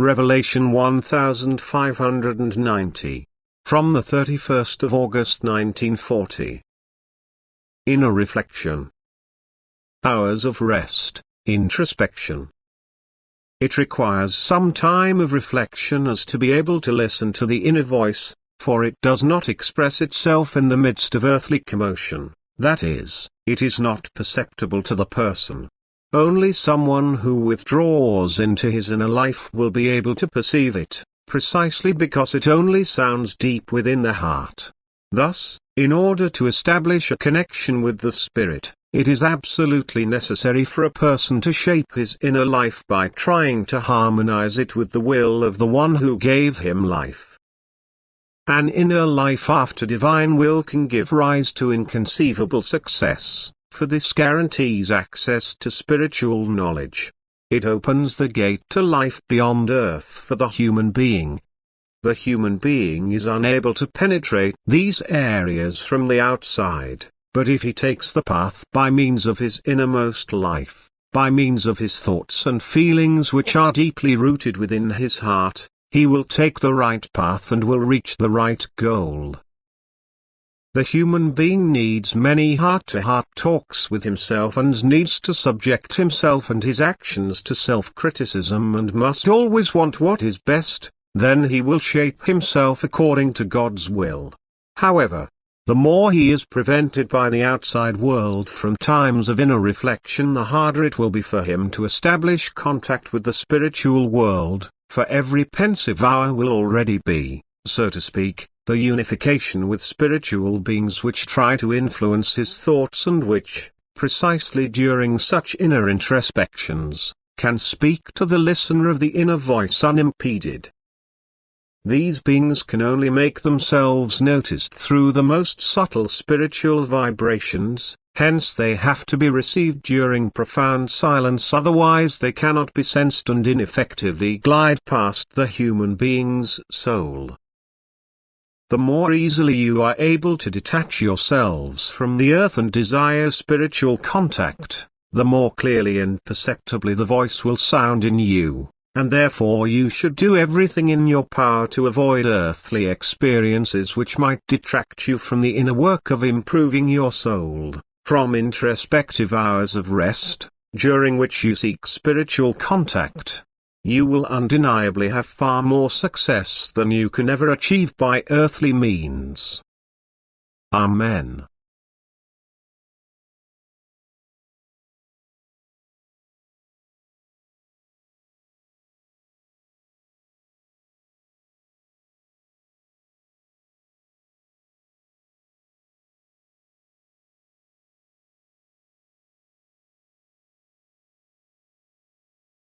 Revelation 1590. From the 31st of August 1940. Inner reflection. Hours of rest, introspection. It requires some time of reflection as to be able to listen to the inner voice, for it does not express itself in the midst of earthly commotion, that is, it is not perceptible to the person. Only someone who withdraws into his inner life will be able to perceive it, precisely because it only sounds deep within the heart. Thus, in order to establish a connection with the spirit, it is absolutely necessary for a person to shape his inner life by trying to harmonize it with the will of the one who gave him life. An inner life after divine will can give rise to inconceivable success, for this guarantees access to spiritual knowledge. It opens the gate to life beyond earth for the human being. The human being is unable to penetrate these areas from the outside, but if he takes the path by means of his innermost life, by means of his thoughts and feelings which are deeply rooted within his heart, he will take the right path and will reach the right goal. The human being needs many heart-to-heart talks with himself and needs to subject himself and his actions to self-criticism and must always want what is best, then he will shape himself according to God's will. However, the more he is prevented by the outside world from times of inner reflection, the harder it will be for him to establish contact with the spiritual world, for every pensive hour will already be, so to speak, the unification with spiritual beings which try to influence his thoughts and which, precisely during such inner introspections, can speak to the listener of the inner voice unimpeded. These beings can only make themselves noticed through the most subtle spiritual vibrations, hence they have to be received during profound silence, otherwise they cannot be sensed and ineffectively glide past the human being's soul. The more easily you are able to detach yourselves from the earth and desire spiritual contact, the more clearly and perceptibly the voice will sound in you, and therefore you should do everything in your power to avoid earthly experiences which might detract you from the inner work of improving your soul, from introspective hours of rest, during which you seek spiritual contact. You will undeniably have far more success than you can ever achieve by earthly means. Amen.